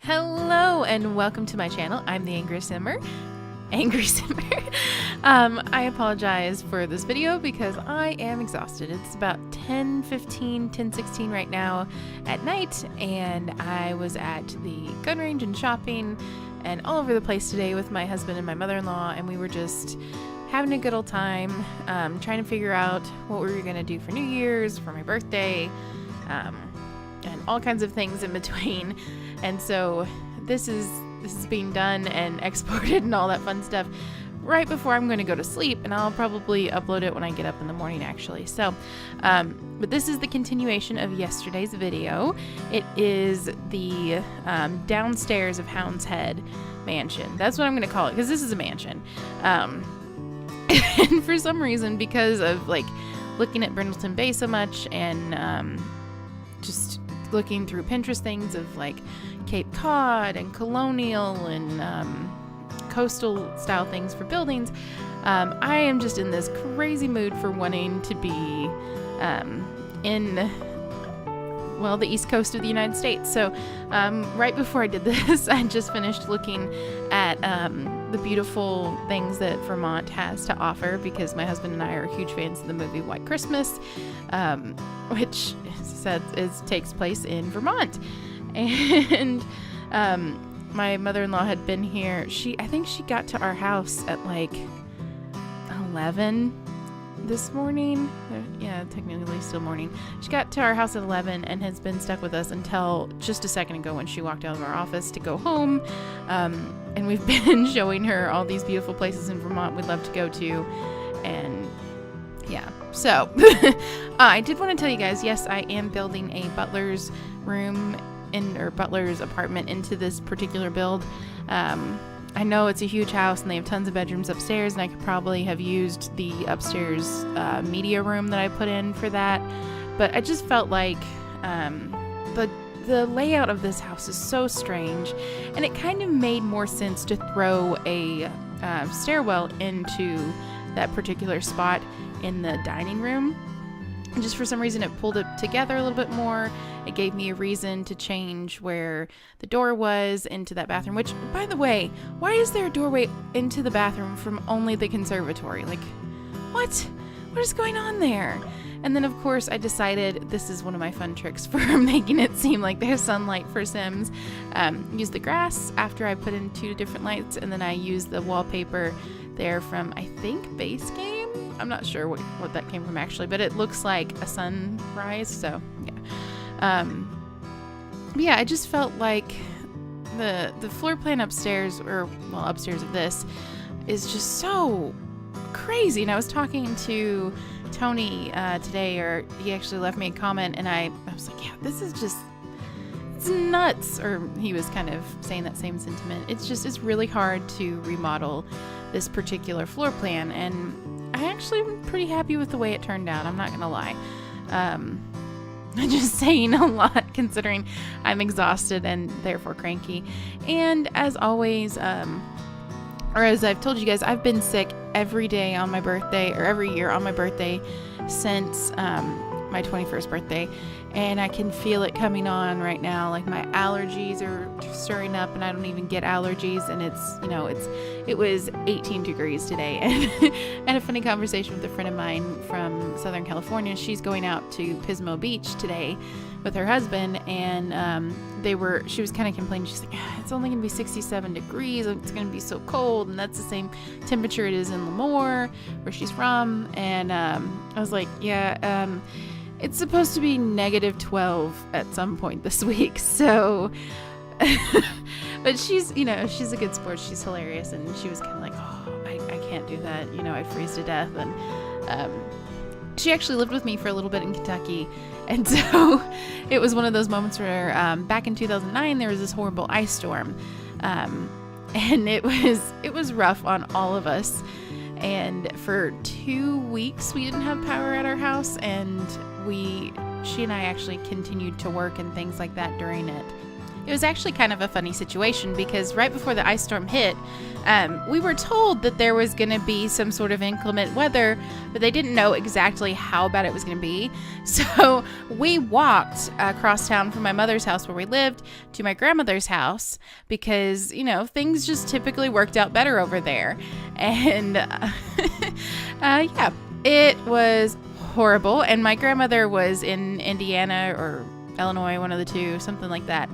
Hello and welcome to my channel. I'm the Angry Simmer. I apologize for this video because I am exhausted. It's about 10:16 right now at night, and I was at the gun range and shopping and all over the place today with my husband and my mother-in-law, and we were just having a good old time, trying to figure out what we were going to do for New Year's, for my birthday, and all kinds of things in between. And so this is being done and exported and all that fun stuff right before I'm going to go to sleep, and I'll probably upload it when I get up in the morning actually. So but this is the continuation of yesterday's video. It is the downstairs of Hound's Head mansion. That's what I'm going to call it, because this is a mansion. And for some reason, because of like looking at Brindelton Bay so much and just looking through Pinterest things of like Cape Cod and colonial and coastal style things for buildings, I am just in this crazy mood for wanting to be in, well, the east coast of the United States. So right before I did this, I just finished looking at the beautiful things that Vermont has to offer, because my husband and I are huge fans of the movie White Christmas, which takes place in Vermont. And my mother-in-law had been here. I think she got to our house at like 11 this morning. Yeah, technically still morning. She got to our house at 11 and has been stuck with us until just a second ago when she walked out of our office to go home. And we've been showing her all these beautiful places in Vermont we'd love to go to. And yeah, so I did want to tell you guys, yes, I am building a butler's room or butler's apartment into this particular build. I know it's a huge house and they have tons of bedrooms upstairs, and I could probably have used the upstairs media room that I put in for that, but I just felt like the layout of this house is so strange, and it kind of made more sense to throw a stairwell into that particular spot in the dining room. And just for some reason it pulled it together a little bit more. It gave me a reason to change where the door was into that bathroom, which, by the way, why is there a doorway into the bathroom from only the conservatory? Like, what is going on there? And then of course I decided, this is one of my fun tricks for making it seem like there's sunlight for Sims. Use the grass after I put in 2 different lights, and then I use the wallpaper there from, I think, Base Game. I'm not sure what that came from actually, but it looks like a sunrise. So yeah. Yeah, I just felt like the floor plan upstairs, or well, upstairs of this, is just so crazy. And I was talking to Tony today, or he actually left me a comment, and I was like, yeah, this is just, it's nuts. Or he was kind of saying that same sentiment. It's really hard to remodel this particular floor plan, and I actually am pretty happy with the way it turned out. I'm not gonna lie. I'm just saying a lot considering I'm exhausted and therefore cranky. And as always, or as I've told you guys, I've been sick every day on my birthday, or every year on my birthday since my 21st birthday, and I can feel it coming on right now. Like, my allergies are stirring up, and I don't even get allergies, and it was 18 degrees today. And I had a funny conversation with a friend of mine from Southern California. She's going out to Pismo Beach today with her husband, and she was kind of complaining. She's like, it's only gonna be 67 degrees, it's gonna be so cold, and that's the same temperature it is in Lemoore, where she's from. And I was like, yeah, it's supposed to be -12 at some point this week, so but she's a good sport, she's hilarious, and she was kind of like, oh, I can't do that, I'd freeze to death. And she actually lived with me for a little bit in Kentucky, and so it was one of those moments where back in 2009 there was this horrible ice storm, and it was rough on all of us, and for 2 weeks we didn't have power at our house, and she and I actually continued to work and things like that during it. it was actually kind of a funny situation because right before the ice storm hit, we were told that there was going to be some sort of inclement weather, but they didn't know exactly how bad it was going to be. So we walked across town from my mother's house where we lived to my grandmother's house because, you know, things just typically worked out better over there. And yeah, it was horrible. And my grandmother was in Indiana or Illinois, one of the two, something like that,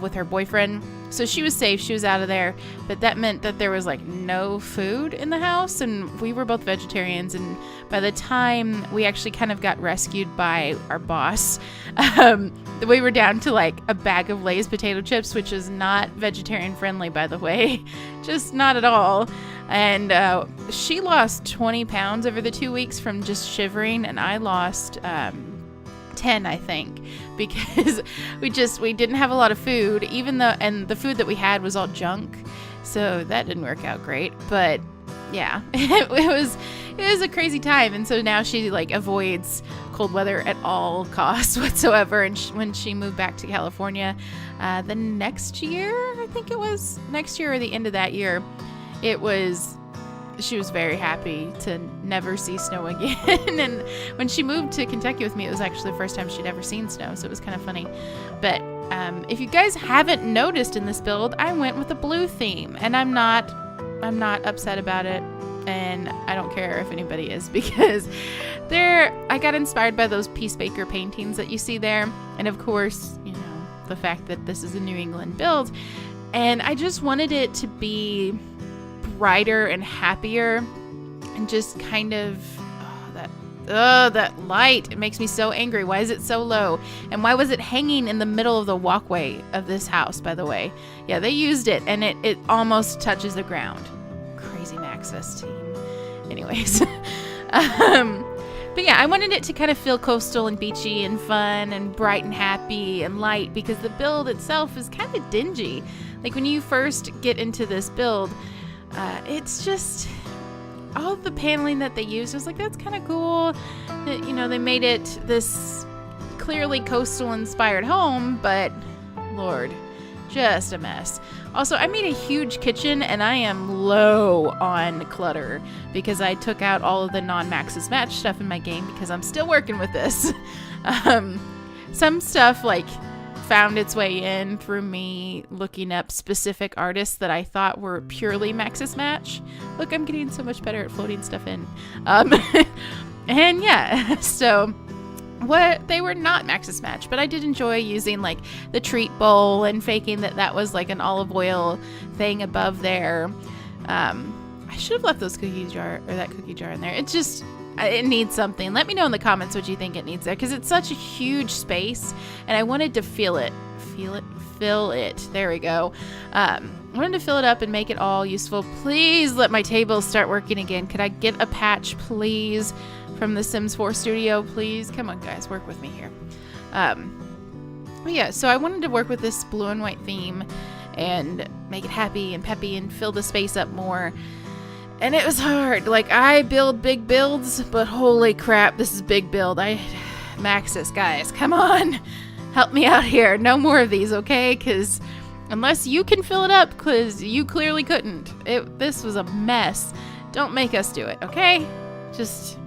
with her boyfriend. So she was safe. She was out of there. But that meant that there was like no food in the house. And we were both vegetarians. And by the time we actually kind of got rescued by our boss, we were down to like a bag of Lay's potato chips, which is not vegetarian friendly, by the way. Just not at all. And she lost 20 pounds over the 2 weeks from just shivering. And I lost 10, I think, because we didn't have a lot of food, and the food that we had was all junk, so that didn't work out great. But yeah, it was a crazy time. And so now she like avoids cold weather at all costs whatsoever. And when she moved back to California the next year, I think it was next year or the end of that year, she was very happy to never see snow again. And when she moved to Kentucky with me, it was actually the first time she'd ever seen snow, so it was kind of funny. But if you guys haven't noticed in this build, I went with a blue theme, and I'm not upset about it, and I don't care if anybody is, because I got inspired by those Peacemaker paintings that you see there, and of course, you know, the fact that this is a New England build, and I just wanted it to be brighter and happier, and just kind of that light, it makes me so angry. Why is it so low? And why was it hanging in the middle of the walkway of this house, by the way? Yeah, they used it, and it almost touches the ground. Crazy Maxis team. Anyways. But yeah, I wanted it to kind of feel coastal and beachy and fun and bright and happy and light, because the build itself is kind of dingy. Like when you first get into this build, it's just all the paneling that they used. I was like, that's kind of cool. That, you know, they made it this clearly coastal inspired home, but Lord, just a mess. Also, I made a huge kitchen, and I am low on clutter because I took out all of the non-Maxis Match stuff in my game because I'm still working with this. Some stuff like found its way in through me looking up specific artists that I thought were purely Maxis Match. Look, I'm getting so much better at floating stuff in. And yeah, so they were not Maxis Match, but I did enjoy using like the treat bowl and faking that was like an olive oil thing above there. I should have left that cookie jar in there. It needs something. Let me know in the comments what you think it needs there, because it's such a huge space, and I wanted to fill it. There we go. I wanted to fill it up and make it all useful. Please let my table start working again. Could I get a patch, please, from the Sims 4 Studio, please? Come on, guys, work with me here. But yeah, so I wanted to work with this blue and white theme and make it happy and peppy and fill the space up more. And it was hard. Like, I build big builds, but holy crap, this is big build. Maxis, guys, come on. Help me out here. No more of these, okay? Because unless you can fill it up, because you clearly couldn't. This was a mess. Don't make us do it, okay? Just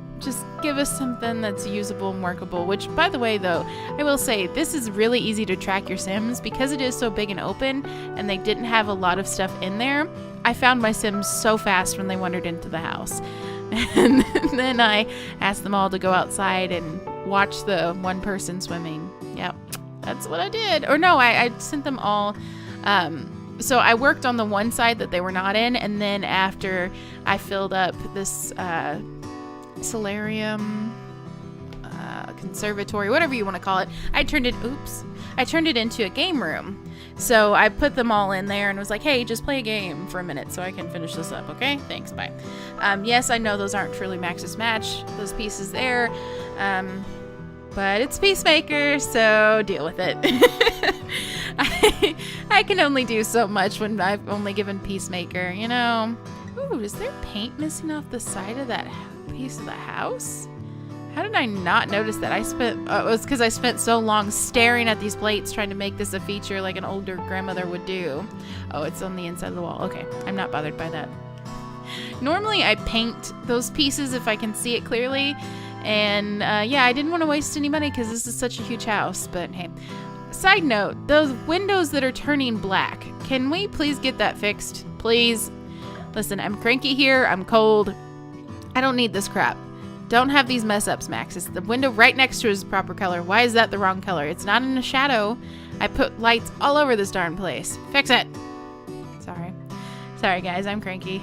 give us something that's usable and workable. Which, by the way, though, I will say, this is really easy to track your Sims because it is so big and open, and they didn't have a lot of stuff in there. I found my Sims so fast when they wandered into the house. And then I asked them all to go outside and watch the one person swimming. Yep, that's what I did. Or no, I sent them all. So I worked on the one side that they were not in, and then after I filled up this solarium, conservatory, whatever you want to call it, I turned it into a game room. So I put them all in there and was like, hey, just play a game for a minute so I can finish this up, okay? Thanks, bye. Yes, I know those aren't truly Maxis Match, those pieces there, but it's Peacemaker, so deal with it. I can only do so much when I've only given Peacemaker, you know? Ooh, is there paint missing off the side of that piece of the house? How did I not notice that? It was because I spent so long staring at these plates trying to make this a feature like an older grandmother would do. Oh, it's on the inside of the wall. Okay, I'm not bothered by that. Normally I paint those pieces if I can see it clearly. And yeah, I didn't want to waste any money because this is such a huge house. But hey, side note, those windows that are turning black, can we please get that fixed? Please. Listen, I'm cranky here. I'm cold. I don't need this crap. Don't have these mess ups, Max. It's the window right next to his proper color. Why is that the wrong color? It's not in a shadow. I put lights all over this darn place. Fix it. Sorry guys, I'm cranky.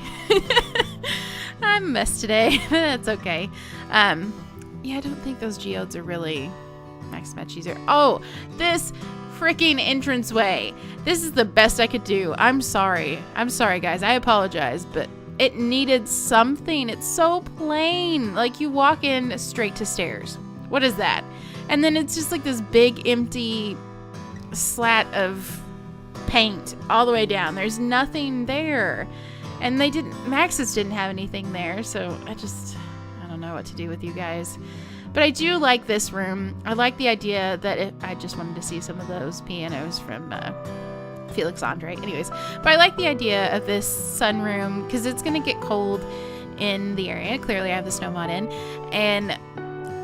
I'm a mess today. That's okay. Yeah, I don't think those geodes are really Max Match easier. Oh, this freaking entranceway. This is the best I could do. I'm sorry guys. I apologize, but it needed something. It's so plain. Like you walk in straight to stairs. What is that? And then it's just like this big empty slat of paint all the way down. There's nothing there. And Max's didn't have anything there. So I don't know what to do with you guys. But I do like this room. I like the idea that I just wanted to see some of those pianos from Felixandre. Anyways, but I like the idea of this sunroom because it's going to get cold in the area. Clearly I have the snow mod in. And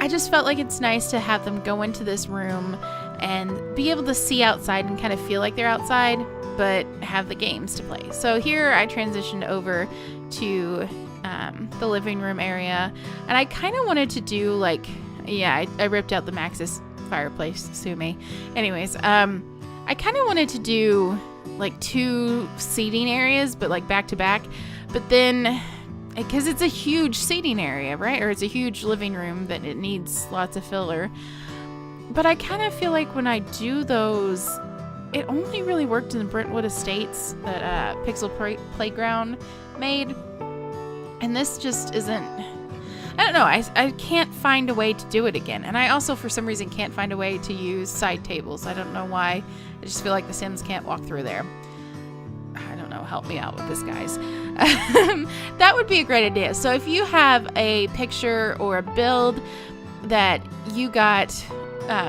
I just felt like it's nice to have them go into this room and be able to see outside and kind of feel like they're outside, but have the games to play. So here I transitioned over to the living room area, and I kind of wanted to do like, yeah, I ripped out the Maxis fireplace, sue me. Anyways, I kind of wanted to do like 2 seating areas, but like back to back, but then because it's a huge seating area, right? Or it's a huge living room that it needs lots of filler. But I kind of feel like when I do those, it only really worked in the Brentwood Estates that Pixel Playground made. And this just isn't, I don't know, I can't find a way to do it again. And I also, for some reason, can't find a way to use side tables. I don't know why. I just feel like the Sims can't walk through there. I don't know, help me out with this, guys. That would be a great idea. So if you have a picture or a build that you got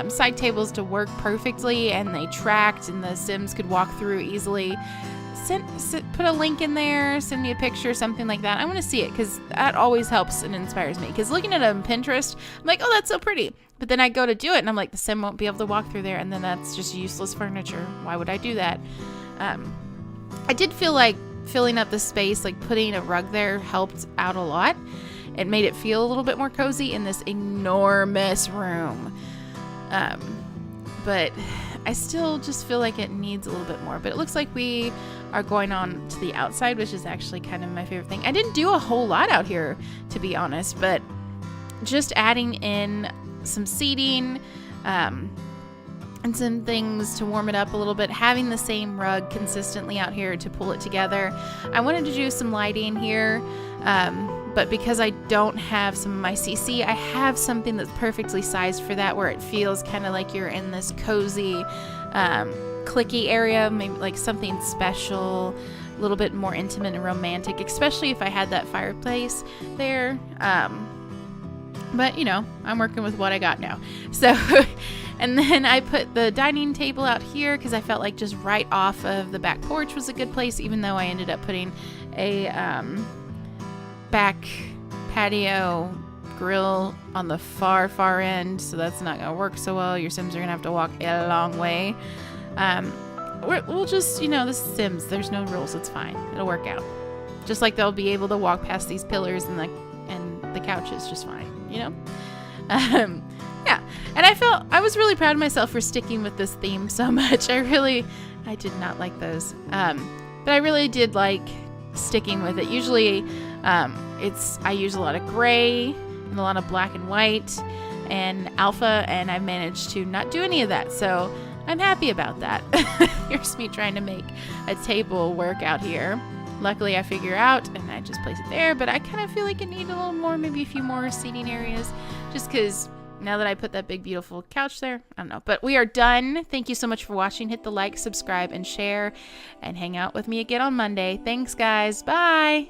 side tables to work perfectly and they tracked and the Sims could walk through easily, put a link in there, send me a picture, something like that. I want to see it because that always helps and inspires me. Because looking at it on Pinterest, I'm like, oh, that's so pretty. But then I go to do it and I'm like, the Sim won't be able to walk through there, and then that's just useless furniture. Why would I do that? I did feel like filling up the space, like putting a rug there, helped out a lot. It made it feel a little bit more cozy in this enormous room. But I still just feel like it needs a little bit more. But it looks like we are going on to the outside, which is actually kind of my favorite thing. I didn't do a whole lot out here, to be honest, but just adding in some seating, and some things to warm it up a little bit, having the same rug consistently out here to pull it together. I wanted to do some lighting here, but because I don't have some of my CC, I have something that's perfectly sized for that, where it feels kind of like you're in this cozy, clicky area, maybe like something special, a little bit more intimate and romantic, especially if I had that fireplace there. But you know, I'm working with what I got now. So, and then I put the dining table out here because I felt like just right off of the back porch was a good place, even though I ended up putting a back patio grill on the far end, so that's not gonna work so well. Your Sims are gonna have to walk a long way. We'll just, you know, the Sims, there's no rules, it's fine, it'll work out. Just like they'll be able to walk past these pillars and the couches just fine, you know. Yeah, and I was really proud of myself for sticking with this theme so much. I did not like those, but I really did like sticking with it. Usually I use a lot of gray and a lot of black and white and alpha, and I've managed to not do any of that, so I'm happy about that. Here's me trying to make a table work out here. Luckily I figure out and I just place it there, but I kind of feel like it needed a little more, maybe a few more seating areas, just because now that I put that big beautiful couch there, I don't know. But we are done. Thank you so much for watching. Hit the like, subscribe, and share, and hang out with me again on Monday. Thanks guys, bye.